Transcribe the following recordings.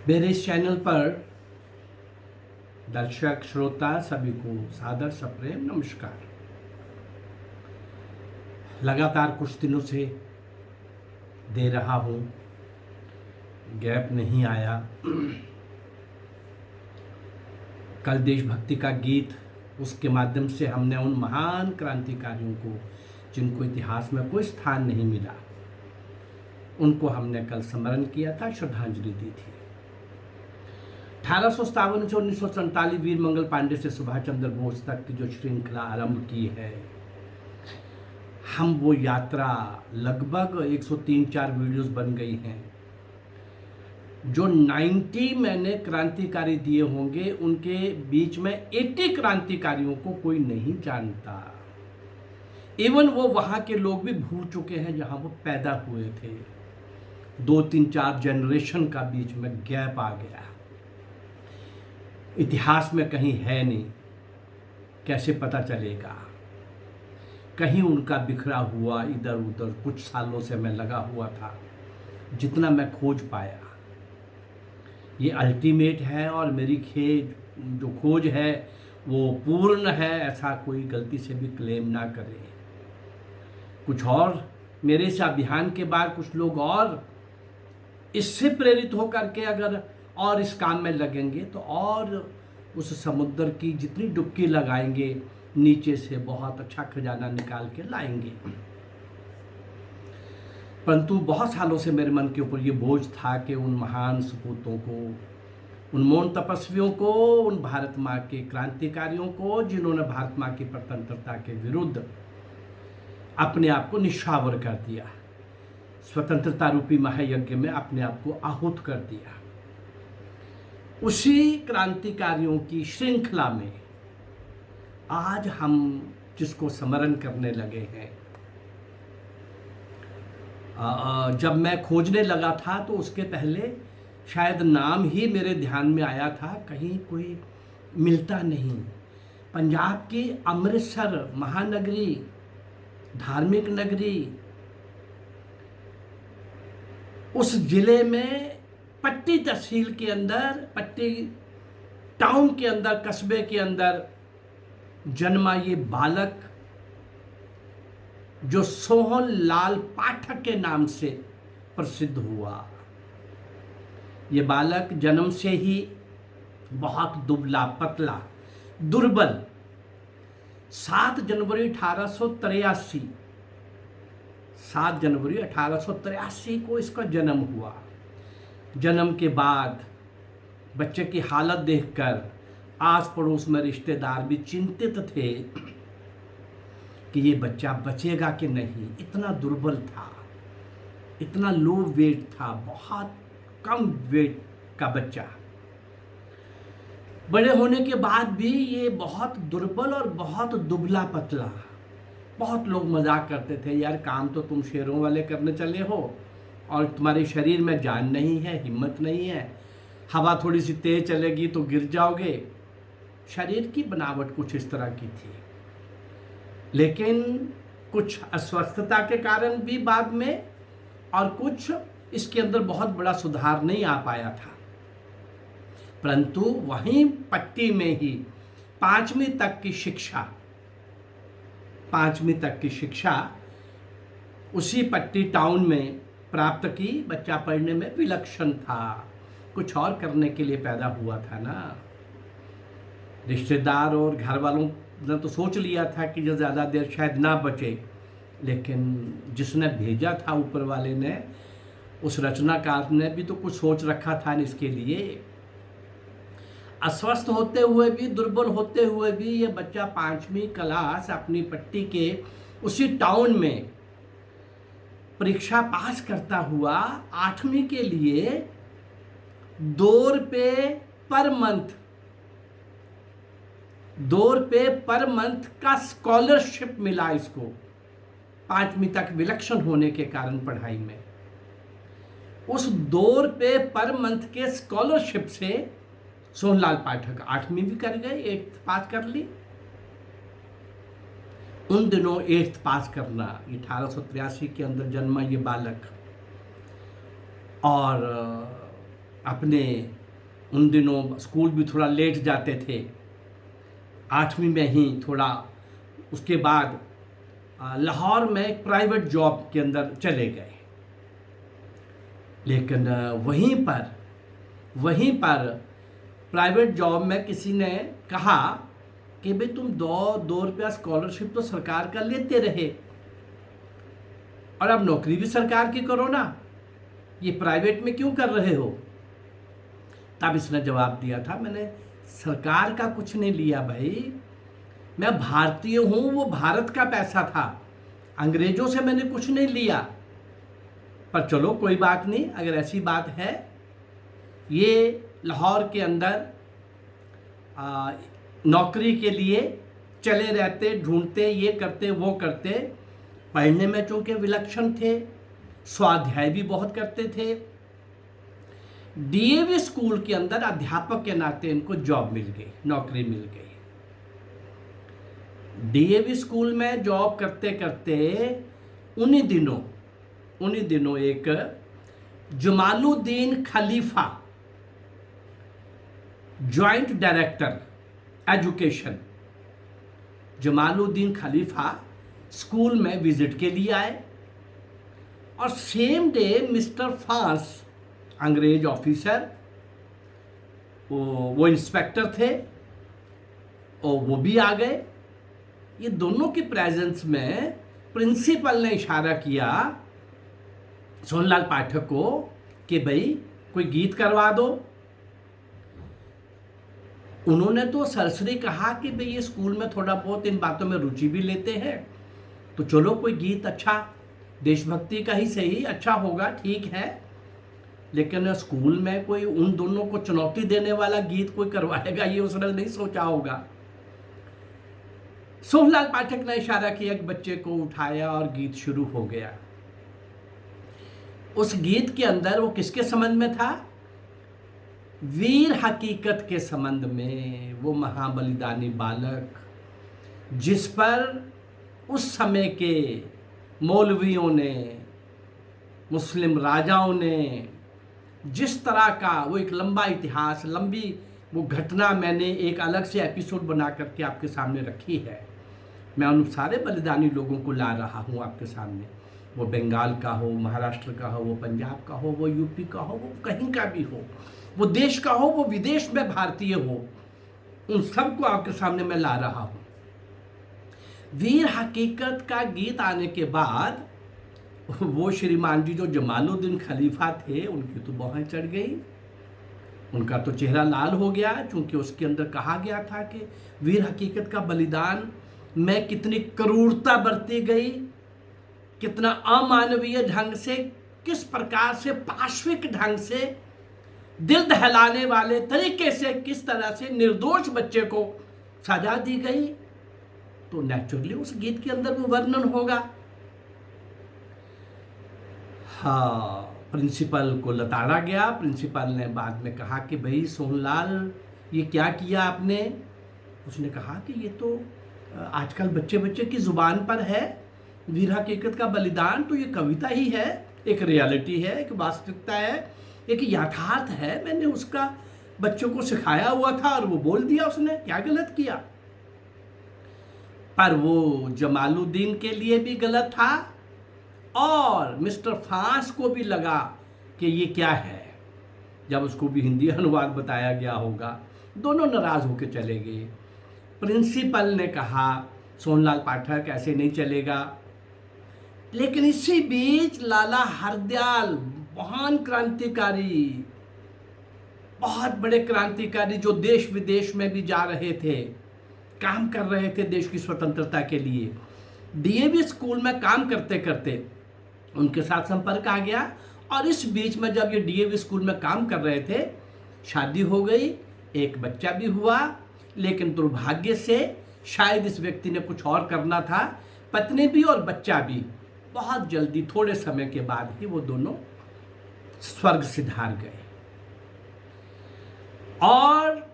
मेरे इस चैनल पर दर्शक श्रोता सभी को सादर सप्रेम नमस्कार। लगातार कुछ दिनों से दे रहा हूँ, गैप नहीं आया। कल देशभक्ति का गीत, उसके माध्यम से हमने उन महान क्रांतिकारियों को जिनको इतिहास में कोई स्थान नहीं मिला, उनको हमने कल स्मरण किया था, श्रद्धांजलि दी थी। 1857 से 1947 वीर मंगल पांडे से सुभाष चंद्र बोस तक की जो श्रृंखला आरंभ की है, हम वो यात्रा लगभग 103-4 वीडियोस बन गई हैं। जो 90 मैंने क्रांतिकारी दिए होंगे, उनके बीच में 80 क्रांतिकारियों को कोई नहीं जानता। इवन वो वहाँ के लोग भी भूल चुके हैं जहाँ वो पैदा हुए थे। 2-3-4 जनरेशन का बीच में गैप आ गया, इतिहास में कहीं है नहीं, कैसे पता चलेगा। कहीं उनका बिखरा हुआ इधर उधर कुछ सालों से मैं लगा हुआ था, जितना मैं खोज पाया। ये अल्टीमेट है और मेरी जो खोज है वो पूर्ण है, ऐसा कोई गलती से भी क्लेम ना करे। कुछ और मेरे इस अभियान के बाद कुछ लोग और इससे प्रेरित होकर के अगर और इस काम में लगेंगे तो और उस समुद्र की जितनी डुबकी लगाएंगे, नीचे से बहुत अच्छा खजाना निकाल के लाएंगे। परंतु बहुत सालों से मेरे मन के ऊपर ये बोझ था कि उन महान सपूतों को, उन मौन तपस्वियों को, उन भारत माँ के क्रांतिकारियों को जिन्होंने भारत माँ की स्वतंत्रता के विरुद्ध अपने आप को निछावर कर दिया, स्वतंत्रता रूपी महायज्ञ में अपने आप को आहुत कर दिया, उसी क्रांतिकारियों की श्रृंखला में आज हम जिसको स्मरण करने लगे हैं। जब मैं खोजने लगा था तो उसके पहले शायद नाम ही मेरे ध्यान में आया था, कहीं कोई मिलता नहीं। पंजाब की अमृतसर महानगरी, धार्मिक नगरी, उस जिले में पट्टी तहसील के अंदर, पट्टी टाउन के अंदर, कस्बे के अंदर जन्मा ये बालक जो सोहन लाल पाठक के नाम से प्रसिद्ध हुआ। ये बालक जन्म से ही बहुत दुबला पतला दुर्बल, 7 जनवरी 1883 को इसका जन्म हुआ। जन्म के बाद बच्चे की हालत देखकर आस पड़ोस में रिश्तेदार भी चिंतित थे कि ये बच्चा बचेगा कि नहीं। इतना दुर्बल था, इतना लो वेट था, बहुत कम वेट का बच्चा। बड़े होने के बाद भी ये बहुत दुर्बल और बहुत दुबला पतला। बहुत लोग मजाक करते थे, यार काम तो तुम शेरों वाले करने चले हो और तुम्हारे शरीर में जान नहीं है, हिम्मत नहीं है, हवा थोड़ी सी तेज चलेगी तो गिर जाओगे। शरीर की बनावट कुछ इस तरह की थी, लेकिन कुछ अस्वस्थता के कारण भी बाद में, और कुछ इसके अंदर बहुत बड़ा सुधार नहीं आ पाया था। परंतु वहीं पट्टी में ही 5वीं तक की शिक्षा उसी पट्टी टाउन में प्राप्त की। बच्चा पढ़ने में विलक्षण था, कुछ और करने के लिए पैदा हुआ था ना। रिश्तेदार और घर वालों ने तो सोच लिया था कि जो ज़्यादा देर शायद ना बचे, लेकिन जिसने भेजा था ऊपर वाले ने, उस रचनाकार ने भी तो कुछ सोच रखा था इसके लिए। अस्वस्थ होते हुए भी, दुर्बल होते हुए भी ये बच्चा 5वीं क्लास अपनी पट्टी के उसी टाउन में परीक्षा पास करता हुआ 8वीं के लिए 2 रुपये पर मंथ का स्कॉलरशिप मिला इसको, 5वीं तक विलक्षण होने के कारण पढ़ाई में। उस 2 रुपये पर मंथ के स्कॉलरशिप से सोहनलाल पाठक 8वीं भी कर गए, 8th पास कर ली। उन दिनों 8th पास करना, 1883 के अंदर जन्मा ये बालक, और अपने उन दिनों स्कूल भी थोड़ा लेट जाते थे, 8वीं में ही थोड़ा। उसके बाद लाहौर में एक प्राइवेट जॉब के अंदर चले गए। लेकिन वहीं पर प्राइवेट जॉब में किसी ने कहा कि भाई तुम 2 रुपया स्कॉलरशिप तो सरकार का लेते रहे और अब नौकरी भी सरकार की करो ना, ये प्राइवेट में क्यों कर रहे हो। तब इसने जवाब दिया था, मैंने सरकार का कुछ नहीं लिया भाई, मैं भारतीय हूं, वो भारत का पैसा था, अंग्रेजों से मैंने कुछ नहीं लिया। पर चलो कोई बात नहीं, अगर ऐसी बात है। ये लाहौर के अंदर नौकरी के लिए चले रहते, ढूंढते, ये करते वो करते। पढ़ने में चूंकि विलक्षण थे, स्वाध्याय भी बहुत करते थे। डीएवी स्कूल के अंदर अध्यापक के नाते इनको जॉब मिल गई, नौकरी मिल गई। डीएवी स्कूल में जॉब करते करते उन्हीं दिनों एक जमालुद्दीन खलीफा, जॉइंट डायरेक्टर एजुकेशन, जमालुद्दीन खलीफा स्कूल में विजिट के लिए आए। और सेम डे मिस्टर फांस, अंग्रेज ऑफिसर, वो इंस्पेक्टर थे, और वो भी आ गए। ये दोनों की प्रेजेंस में प्रिंसिपल ने इशारा किया सोहनलाल पाठक को कि भाई कोई गीत करवा दो। उन्होंने तो सरसरी कहा कि भाई ये स्कूल में थोड़ा बहुत इन बातों में रुचि भी लेते हैं, तो चलो कोई गीत अच्छा, देशभक्ति का ही सही, अच्छा होगा, ठीक है। लेकिन स्कूल में कोई उन दोनों को चुनौती देने वाला गीत कोई करवाएगा, ये उसने नहीं सोचा होगा। सोहनलाल पाठक ने इशारा किया, एक बच्चे को उठाया और गीत शुरू हो गया। उस गीत के अंदर वो किसके संबंध में था? वीर हकीकत के संबंध में। वो महाबलिदानी बालक जिस पर उस समय के मौलवियों ने, मुस्लिम राजाओं ने जिस तरह का, वो एक लंबा इतिहास, लंबी वो घटना मैंने एक अलग से एपिसोड बना करके आपके सामने रखी है। मैं उन सारे बलिदानी लोगों को ला रहा हूँ आपके सामने। वो बंगाल का हो, महाराष्ट्र का हो, वो पंजाब का हो, वो यूपी का हो, वो कहीं का भी हो, वो देश का हो, वो विदेश में भारतीय हो, उन सबको आपके सामने मैं ला रहा हूँ। वीर हकीकत का गीत आने के बाद वो श्रीमान जी जो जमालुद्दीन खलीफा थे, उनकी तो भौहें चढ़ गई, उनका तो चेहरा लाल हो गया, क्योंकि उसके अंदर कहा गया था कि वीर हकीकत का बलिदान में कितनी क्रूरता बरती गई, कितना अमानवीय ढंग से, किस प्रकार से पाशविक ढंग से, दिल दहलाने वाले तरीके से, किस तरह से निर्दोष बच्चे को सजा दी गई। तो नेचुरली उस गीत के अंदर वो वर्णन होगा। हाँ, प्रिंसिपल को लताड़ा गया। प्रिंसिपल ने बाद में कहा कि भाई सोहनलाल, ये क्या किया आपने? उसने कहा कि ये तो आजकल बच्चे बच्चे की जुबान पर है, वीर हकीकत का बलिदान तो ये कविता ही है, एक रियलिटी है, एक वास्तविकता है, एक यथार्थ है। मैंने उसका बच्चों को सिखाया हुआ था और वो बोल दिया उसने, क्या गलत किया? पर वो जमालुद्दीन के लिए भी गलत था और मिस्टर फांस को भी लगा कि ये क्या है। जब उसको भी हिंदी अनुवाद बताया गया होगा, दोनों नाराज होकर चले गए। प्रिंसिपल ने कहा सोहनलाल पाठक ऐसे नहीं चलेगा। लेकिन इसी बीच लाला हरदयाल, महान क्रांतिकारी, बहुत बड़े क्रांतिकारी जो देश विदेश में भी जा रहे थे, काम कर रहे थे देश की स्वतंत्रता के लिए, डीएवी स्कूल में काम करते करते उनके साथ संपर्क आ गया। और इस बीच में जब ये डीएवी स्कूल में काम कर रहे थे, शादी हो गई, एक बच्चा भी हुआ। लेकिन दुर्भाग्य से शायद इस व्यक्ति ने कुछ और करना था, पत्नी भी और बच्चा भी बहुत जल्दी, थोड़े समय के बाद ही वो दोनों स्वर्ग सिधार गए। और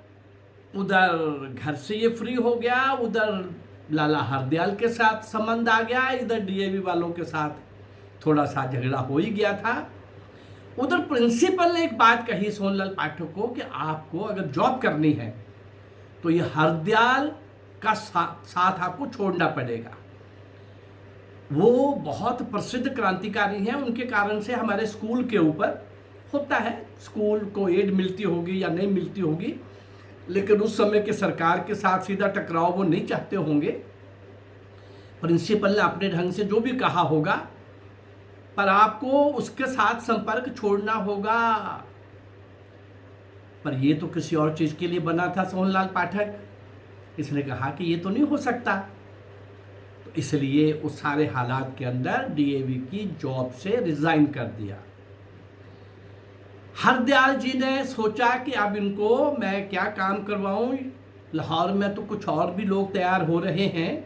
उधर घर से ये फ्री हो गया, उधर लाला हरदयाल के साथ संबंध आ गया, इधर डीएवी वालों के साथ थोड़ा सा झगड़ा हो ही गया था। उधर प्रिंसिपल ने एक बात कही सोनलाल पाठक को कि आपको अगर जॉब करनी है तो ये हरदयाल का साथ आपको छोड़ना पड़ेगा। वो बहुत प्रसिद्ध क्रांतिकारी हैं, उनके कारण से हमारे स्कूल के ऊपर होता है, स्कूल को एड मिलती होगी या नहीं मिलती होगी, लेकिन उस समय के सरकार के साथ सीधा टकराव वो नहीं चाहते होंगे। प्रिंसिपल ने अपने ढंग से जो भी कहा होगा, पर आपको उसके साथ संपर्क छोड़ना होगा। पर ये तो किसी और चीज के लिए बना था सोहनलाल पाठक। इसने कहा कि ये तो नहीं हो सकता, तो इसलिए उस सारे हालात के अंदर डीएवी की जॉब से रिजाइन कर दिया। हरदयाल जी ने सोचा कि अब इनको मैं क्या काम करवाऊं, लाहौर में तो कुछ और भी लोग तैयार हो रहे हैं।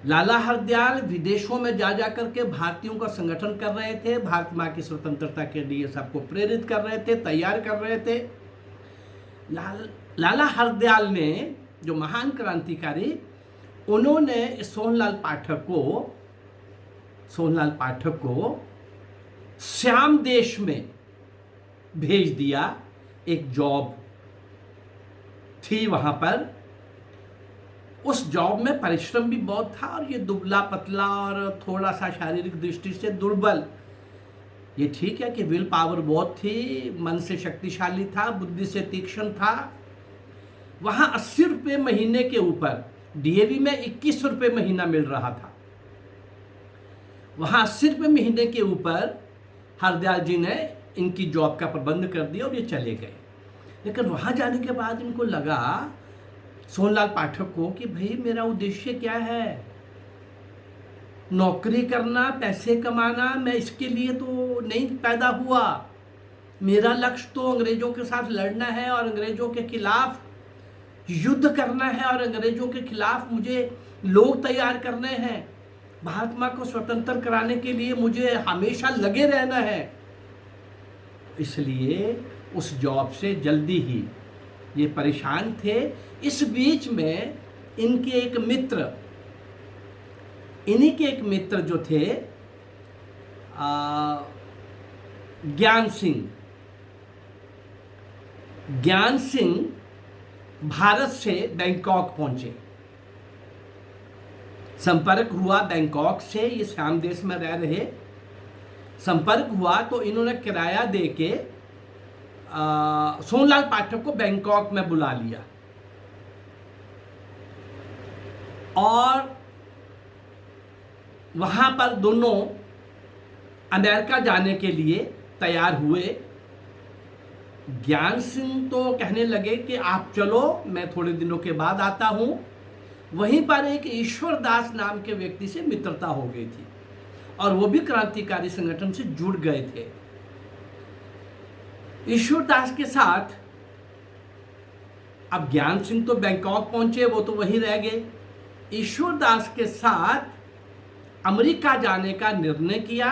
लाला हरदयाल विदेशों में जा जा करके भारतीयों का संगठन कर रहे थे, भारत माँ की स्वतंत्रता के लिए सबको प्रेरित कर रहे थे, तैयार कर रहे थे। लाला हरदयाल ने, जो महान क्रांतिकारी, उन्होंने सोहनलाल पाठक को श्याम देश में भेज दिया। एक जॉब थी वहां पर। उस जॉब में परिश्रम भी बहुत था और ये दुबला पतला और थोड़ा सा शारीरिक दृष्टि से दुर्बल। ये ठीक है कि विल पावर बहुत थी, मन से शक्तिशाली था, बुद्धि से तीक्ष्ण था। वहां 80 रुपये महीने के ऊपर, डीएवी में 21 रुपये महीना मिल रहा था, वहां 80 रुपये महीने के ऊपर हरदयाल जी ने इनकी जॉब का प्रबंध कर दिया और ये चले गए। लेकिन वहां जाने के बाद इनको लगा, सोहनलाल पाठक को, कि भाई मेरा उद्देश्य क्या है, नौकरी करना, पैसे कमाना, मैं इसके लिए तो नहीं पैदा हुआ। मेरा लक्ष्य तो अंग्रेजों के साथ लड़ना है और अंग्रेजों के खिलाफ युद्ध करना है और अंग्रेजों के खिलाफ मुझे लोग तैयार करने हैं। भारत माँ को स्वतंत्र कराने के लिए मुझे हमेशा लगे रहना है। इसलिए उस जॉब से जल्दी ही ये परेशान थे। इस बीच में इन्हीं के एक मित्र जो थे ज्ञान सिंह भारत से बैंकॉक पहुंचे। संपर्क हुआ बैंकॉक से, ये श्याम देश में रह रहे। संपर्क हुआ तो इन्होंने किराया दे के सोहनलाल पाठक को बैंकॉक में बुला लिया और वहां पर दोनों अमेरिका जाने के लिए तैयार हुए। ज्ञान सिंह तो कहने लगे कि आप चलो, मैं थोड़े दिनों के बाद आता हूं। वहीं पर एक ईश्वरदास नाम के व्यक्ति से मित्रता हो गई थी और वो भी क्रांतिकारी संगठन से जुड़ गए थे। ईश्वरदास के साथ अब ज्ञान सिंह तो बैंकॉक पहुंचे, वो तो वहीं रह गए। ईश्वरदास के साथ अमेरिका जाने का निर्णय किया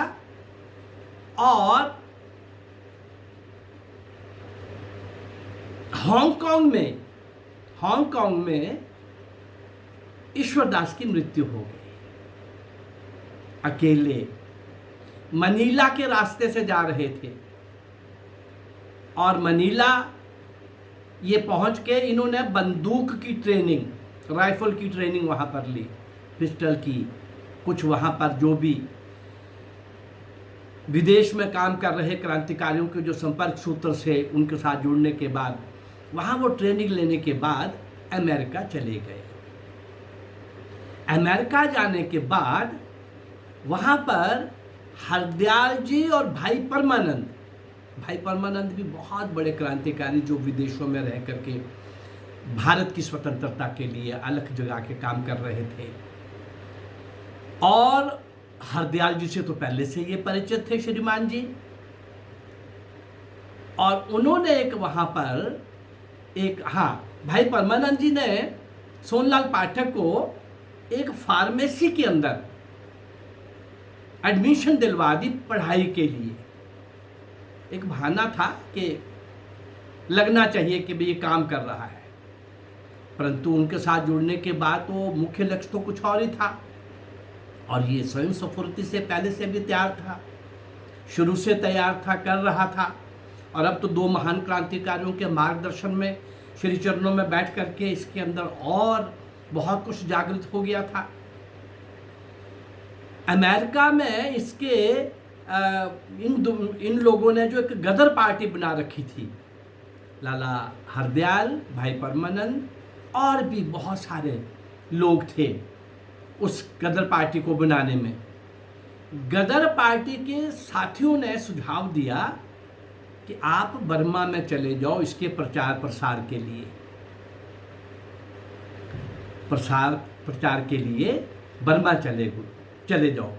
और हांगकांग में ईश्वरदास की मृत्यु हो गई। अकेले मनीला के रास्ते से जा रहे थे और मनीला ये पहुंच के इन्होंने बंदूक की ट्रेनिंग, राइफल की ट्रेनिंग वहां पर ली, पिस्टल की। कुछ वहां पर जो भी विदेश में काम कर रहे क्रांतिकारियों के जो संपर्क सूत्र से उनके साथ जुड़ने के बाद, वहां वो ट्रेनिंग लेने के बाद अमेरिका चले गए। अमेरिका जाने के बाद वहां पर हरदयाल जी और भाई परमानंद भी बहुत बड़े क्रांतिकारी, जो विदेशों में रह करके भारत की स्वतंत्रता के लिए अलग जगह के काम कर रहे थे। और हरदयाल जी से तो पहले से ये परिचित थे श्रीमान जी। और उन्होंने एक वहां पर भाई परमानंद जी ने सोहनलाल पाठक को एक फार्मेसी के अंदर एडमिशन दिलवा दी पढ़ाई के लिए। एक बहाना था कि लगना चाहिए कि भाई ये काम कर रहा है, परंतु उनके साथ जुड़ने के बाद तो मुख्य लक्ष्य तो कुछ और ही था और ये स्वयं स्फूर्ति से पहले से भी तैयार था। शुरू से तैयार था, कर रहा था। और अब तो दो महान क्रांतिकारियों के मार्गदर्शन में, श्री चरणों में बैठ करके इसके अंदर और बहुत कुछ जागृत हो गया था। अमेरिका में इसके इन लोगों ने जो एक गदर पार्टी बना रखी थी, लाला हरदयाल, भाई परमानंद और भी बहुत सारे लोग थे उस गदर पार्टी को बनाने में। गदर पार्टी के साथियों ने सुझाव दिया कि आप बर्मा में चले जाओ इसके प्रचार प्रसार के लिए, प्रचार के लिए बर्मा चले जाओ।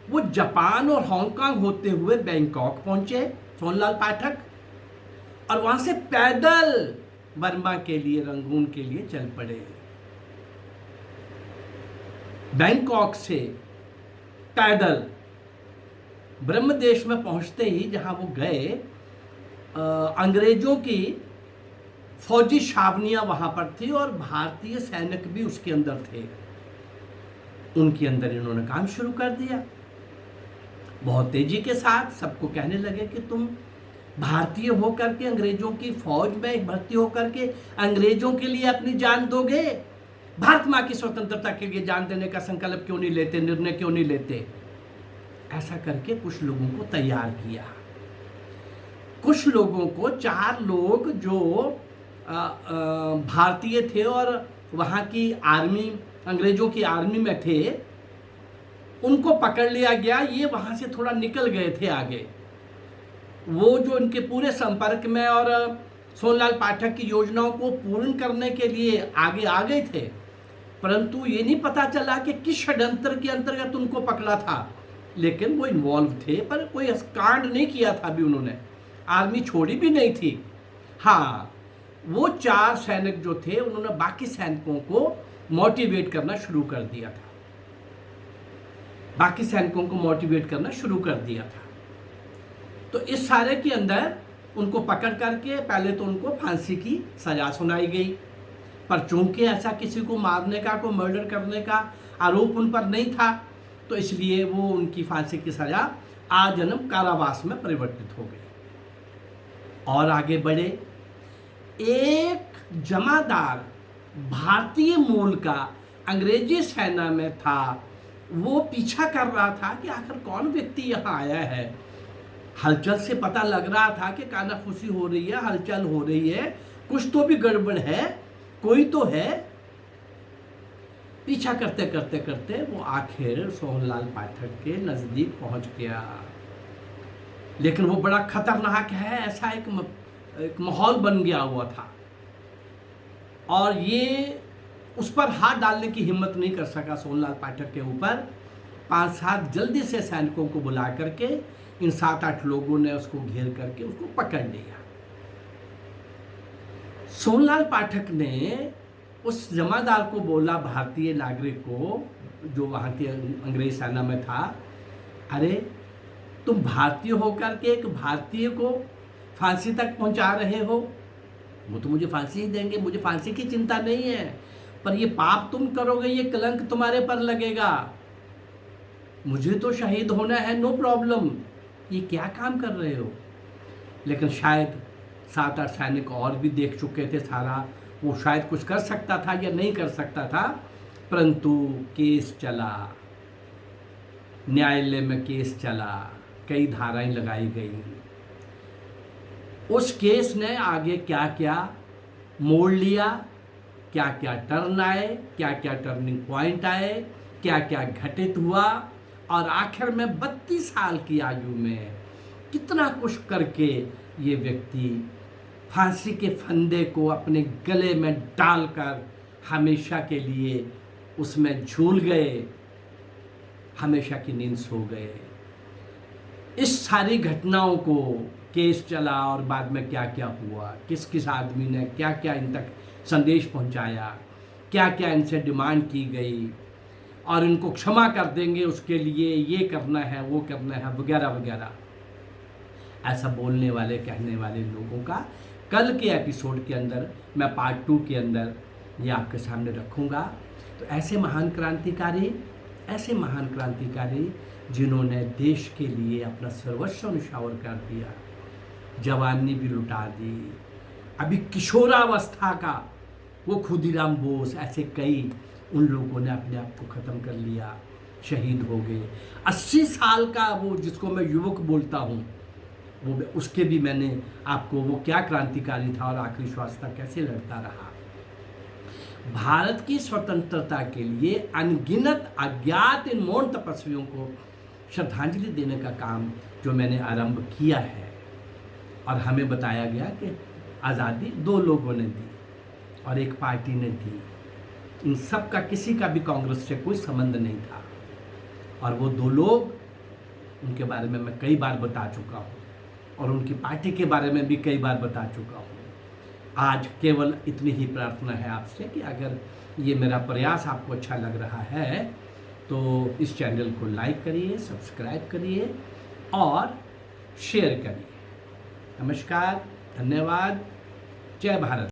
वो जापान और हांगकांग होते हुए बैंकॉक पहुंचे सोनलाल पाठक, और वहां से पैदल बर्मा के लिए, रंगून के लिए चल पड़े। बैंकॉक से पैदल ब्रह्मदेश में पहुंचते ही जहां वो गए, अंग्रेजों की फौजी छावनियां वहां पर थी और भारतीय सैनिक भी उसके अंदर थे। उनके अंदर इन्होंने काम शुरू कर दिया बहुत तेजी के साथ। सबको कहने लगे कि तुम भारतीय होकर के अंग्रेजों की फौज में भर्ती होकर के अंग्रेजों के लिए अपनी जान दोगे? भारत माँ की स्वतंत्रता के लिए जान देने का संकल्प क्यों नहीं लेते, निर्णय क्यों नहीं लेते? ऐसा करके कुछ लोगों को तैयार किया। कुछ लोगों को, 4 लोग जो भारतीय थे और वहाँ की आर्मी, अंग्रेजों की आर्मी में थे, उनको पकड़ लिया गया। ये वहाँ से थोड़ा निकल गए थे आगे। वो जो इनके पूरे संपर्क में और सोनलाल पाठक की योजनाओं को पूर्ण करने के लिए आगे आ गए थे, परंतु ये नहीं पता चला कि किस षड्यंत्र के अंतर्गत उनको पकड़ा था। लेकिन वो इन्वॉल्व थे, पर कोई कांड नहीं किया था अभी उन्होंने, आर्मी छोड़ी भी नहीं थी। हाँ, वो 4 सैनिक जो थे उन्होंने बाकी सैनिकों को मोटिवेट करना शुरू कर दिया था। बाकी सैनिकों को मोटिवेट करना शुरू कर दिया था। तो इस सारे के अंदर उनको पकड़ करके पहले तो उनको फांसी की सजा सुनाई गई, पर चूंकि ऐसा किसी को मारने का, को मर्डर करने का आरोप उन पर नहीं था, तो इसलिए वो उनकी फांसी की सजा आजन्म कारावास में परिवर्तित हो गई। और आगे बढ़े। एक जमादार भारतीय मूल का अंग्रेजी सेना में था, वो पीछा कर रहा था कि आखिर कौन व्यक्ति यहाँ आया है। हलचल से पता लग रहा था कि कानाफूसी हो रही है, हलचल हो रही है, कुछ तो भी गड़बड़ है, कोई तो है। पीछा करते करते करते वो आखिर सोहनलाल पाठक के नजदीक पहुंच गया। लेकिन वो बड़ा खतरनाक है, ऐसा एक माहौल बन गया हुआ था, और ये उस पर हाथ डालने की हिम्मत नहीं कर सका सोहनलाल पाठक के ऊपर। 5-7 जल्दी से सैनिकों को बुला करके इन 7-8 लोगों ने उसको घेर करके उसको पकड़ लिया। सोहनलाल पाठक ने उस जमादार को बोला, भारतीय नागरिक को जो वहाँ की अंग्रेज सेना में था, अरे तुम भारतीय होकर के एक भारतीय को फांसी तक पहुँचा रहे हो, वो तो मुझे फांसी ही देंगे, मुझे फांसी की चिंता नहीं है, पर ये पाप तुम करोगे, ये कलंक तुम्हारे पर लगेगा। मुझे तो शहीद होना है, नो प्रॉब्लम, ये क्या काम कर रहे हो? लेकिन शायद 7-8 सैनिक और भी देख चुके थे सारा, वो शायद कुछ कर सकता था या नहीं कर सकता था, परंतु केस चला, न्यायालय में केस चला, कई धाराएं लगाई गई। उस केस ने आगे क्या क्या मोड़ लिया, क्या क्या टर्न आए, क्या क्या टर्निंग पॉइंट आए, क्या क्या घटित हुआ, और आखिर में 32 साल की आयु में कितना कुछ करके ये व्यक्ति फांसी के फंदे को अपने गले में डालकर हमेशा के लिए उसमें झूल गए, हमेशा की नींद सो गए। इस सारी घटनाओं को, केस चला और बाद में क्या क्या हुआ, किस किस आदमी ने क्या क्या इन तक संदेश पहुंचाया, क्या क्या इनसे डिमांड की गई, और इनको क्षमा कर देंगे उसके लिए ये करना है, वो करना है, वगैरह वगैरह, ऐसा बोलने वाले, कहने वाले लोगों का कल के एपिसोड के अंदर मैं पार्ट 2 के अंदर ये आपके सामने रखूँगा। तो ऐसे महान क्रांतिकारी जिन्होंने देश के लिए अपना सर्वस्व न्यौछावर कर दिया, जवानी भी लुटा दी। अभी किशोरावस्था का वो खुदीराम बोस, ऐसे कई उन लोगों ने अपने आप को ख़त्म कर लिया, शहीद हो गए। 80 साल का वो जिसको मैं युवक बोलता हूँ, वो उसके भी मैंने आपको, वो क्या क्रांतिकारी था और आखिरी श्वास तक कैसे लड़ता रहा। भारत की स्वतंत्रता के लिए अनगिनत अज्ञात इन मौन तपस्वियों को श्रद्धांजलि देने का काम जो मैंने आरंभ किया है, और हमें बताया गया कि आज़ादी 2 लोगों ने दी और एक पार्टी ने दी। इन सब का किसी का भी कांग्रेस से कोई संबंध नहीं था, और वो 2 लोग, उनके बारे में मैं कई बार बता चुका हूँ और उनकी पार्टी के बारे में भी कई बार बता चुका हूँ। आज केवल इतनी ही प्रार्थना है आपसे कि अगर ये मेरा प्रयास आपको अच्छा लग रहा है तो इस चैनल को लाइक करिए, सब्सक्राइब करिए और शेयर करिए। नमस्कार, धन्यवाद, जय भारत।